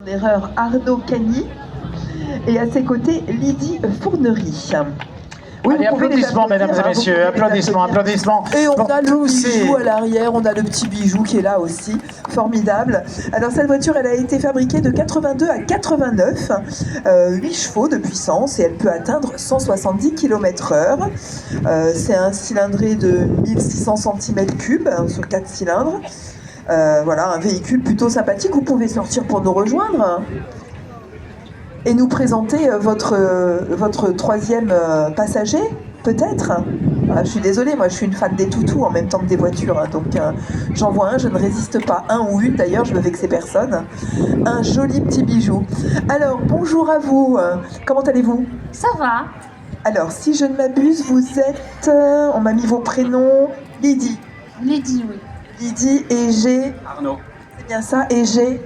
erreur Arnaud Cagny et à ses côtés Lydie Fournery. Oui, allez, applaudissements, mesdames et messieurs, applaudissements. Et on a le bijou à l'arrière, on a le petit bijou qui est là aussi, formidable. Alors cette voiture, elle a été fabriquée de 82 à 89, 8 chevaux de puissance et elle peut atteindre 170 km/h. C'est un cylindré de 1600 cm3 sur 4 cylindres. Voilà, un véhicule plutôt sympathique. Vous pouvez sortir pour nous rejoindre et nous présenter votre troisième passager, peut-être. Je suis désolée, moi je suis une fan des toutous en même temps que des voitures, hein, donc j'en vois un, je ne résiste pas. Un ou une d'ailleurs, je ne veux vexer personne. Un joli petit bijou. Alors, bonjour à vous, comment allez-vous? Ça va. Alors, si je ne m'abuse, vous êtes, on m'a mis vos prénoms, Lydie. Lydie, oui. Lydie et G. Arnaud. C'est bien ça, et G.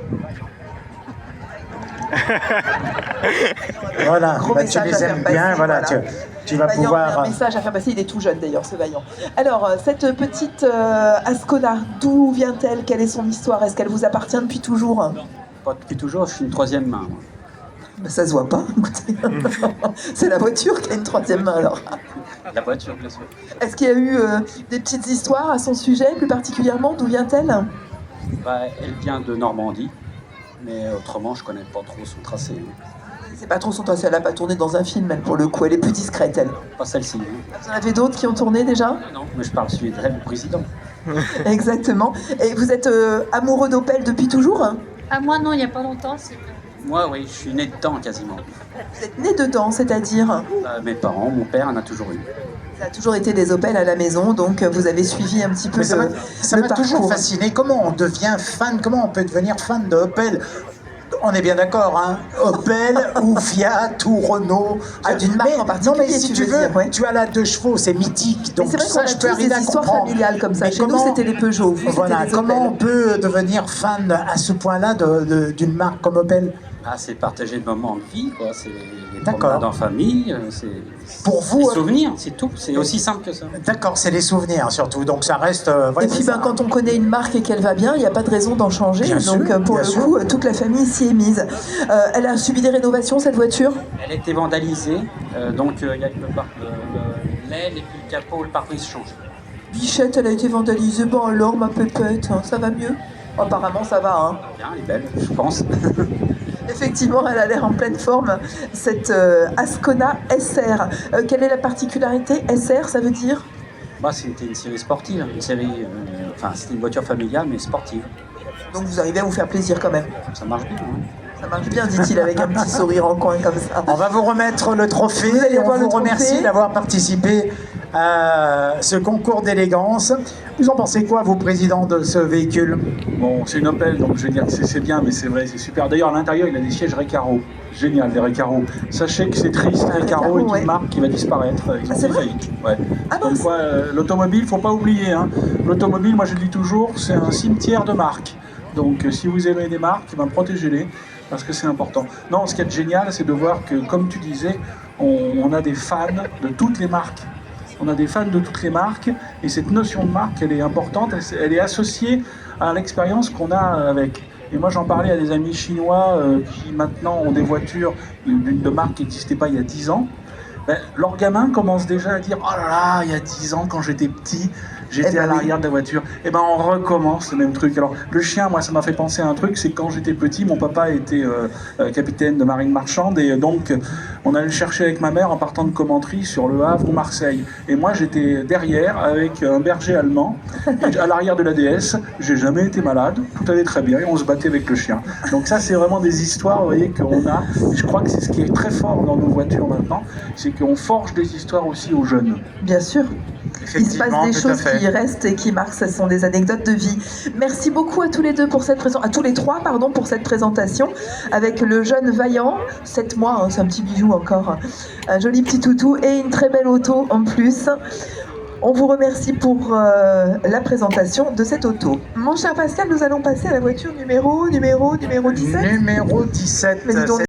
Voilà, Gros bah, tu message les à aimes faire bien, passer, voilà, voilà. tu vas Vaillant, pouvoir... un message à faire passer, il est tout jeune d'ailleurs, ce Vaillant. Alors, cette petite Ascona, d'où vient-elle? Quelle est son histoire? Est-ce qu'elle vous appartient depuis toujours? Pas depuis toujours, je suis une troisième main. Moi. Ben, ça se voit pas, écoutez. C'est la voiture qui a une troisième main alors. La voiture, bien sûr. Est-ce qu'il y a eu des petites histoires à son sujet, plus particulièrement? D'où vient-elle? Bah, elle vient de Normandie, mais autrement, je connais pas trop son tracé. C'est pas trop son tracé, elle n'a pas tourné dans un film, elle, pour le coup, elle est plus discrète, elle. Pas celle-ci. Hein. Vous en avez d'autres qui ont tourné déjà? Non, mais je parle celui de elle, le président. Exactement. Et vous êtes amoureux d'Opel depuis toujours? Ah, moi, non, il n'y a pas longtemps. Moi, oui, je suis né dedans quasiment. Vous êtes né dedans, c'est-à-dire? Mes parents, mon père en a toujours eu. Ça a toujours été des Opel à la maison, donc vous avez suivi un petit peu ça le m'a parcours. toujours fasciné. Comment on devient fan, comment on peut devenir fan de Opel? On est bien d'accord, hein. Opel ou Fiat ou Renault. Ah, d'une marque en particulier, non, mais si tu veux, dire, ouais. tu as là 2 chevaux, c'est mythique. Donc Mais c'est vrai ça, qu'on a je peux tous arriver des à histoires comprendre. familiales comme ça. Mais Chez nous, c'était les Peugeot. Vous, voilà, c'était les comment on Opel. peut devenir fan à ce point-là d'une marque comme Opel? Ah, c'est partager de moments de vie, quoi. C'est les D'accord. promenades en famille, c'est Pour vous, des souvenirs, c'est tout. C'est aussi simple que ça. D'accord, c'est les souvenirs surtout, donc ça reste... ouais, Et puis ben, quand on connaît une marque et qu'elle va bien, il n'y a pas de raison d'en changer. Bien Donc sûr, pour bien le sûr. coup, toute la famille s'y est mise. Elle a subi des rénovations, cette voiture? Elle a été vandalisée, donc il y a l'aile et puis le capot, le pare-brise change. Bichette, elle a été vandalisée. Bon alors, ma pépette, hein, ça va mieux? Apparemment, ça va. Hein. Bien, elle est belle, je pense. Effectivement, elle a l'air en pleine forme, cette Ascona SR. Quelle est la particularité? SR, ça veut dire? Moi, c'était une série sportive, une série, enfin, c'était une voiture familiale, mais sportive. Donc vous arrivez à vous faire plaisir quand même. Ça marche bien. Hein. Ça marche bien, dit-il avec un petit sourire en coin comme ça. On va vous remettre le trophée Vous allez et on avoir le vous remercie trophée. d'avoir participé à ce concours d'élégance. Vous en pensez quoi, vous, président de ce véhicule? Bon, c'est une Opel, donc je vais dire que c'est bien, mais c'est vrai, c'est super. D'ailleurs, à l'intérieur, il a des sièges Recaro. Génial, les Recaro. Sachez que c'est triste, Recaro est une ouais. marque qui va disparaître. Ils ont c'est fait vrai faillite. Ouais. Ah Comme mince. quoi, l'automobile, faut pas oublier. Hein. L'automobile, moi je le dis toujours, c'est un cimetière de marques. Donc si vous aimez des marques, ben, protégez-les, parce que c'est important. Non, ce qui est génial, c'est de voir que, comme tu disais, on a des fans de toutes les marques. On a des fans de toutes les marques, et cette notion de marque, elle est importante, elle est associée à l'expérience qu'on a avec. Et moi, j'en parlais à des amis chinois qui maintenant ont des voitures de marque qui n'existait pas il y a 10 ans. Ben, leurs gamins commencent déjà à dire « Oh là là, il y a 10 ans, quand j'étais petit, j'étais à l'arrière de la voiture. » Et ben on recommence le même truc. Alors, le chien, moi, ça m'a fait penser à un truc, c'est quand j'étais petit, mon papa était capitaine de marine marchande, et donc on allait le chercher avec ma mère en partant de Commentry sur Le Havre ou Marseille. Et moi, j'étais derrière avec un berger allemand, et à l'arrière de la DS, j'ai jamais été malade, tout allait très bien, et on se battait avec le chien. Donc ça, c'est vraiment des histoires, vous voyez, qu'on a. Et je crois que c'est ce qui est très fort dans nos voitures maintenant, c'est qu'on forge des histoires aussi aux jeunes. Bien sûr. Il se passe des tout à choses fait. qui restent et qui marquent, ce sont des anecdotes de vie. Merci beaucoup à tous les deux pour cette présentation, à tous les trois, pardon, pour cette présentation, avec le jeune Vaillant, 7 mois, hein, c'est un petit bijou encore, un joli petit toutou et une très belle auto en plus. On vous remercie pour la présentation de cette auto. Mon cher Pascal, nous allons passer à la voiture numéro 17. Numéro 17. Mais dis donc,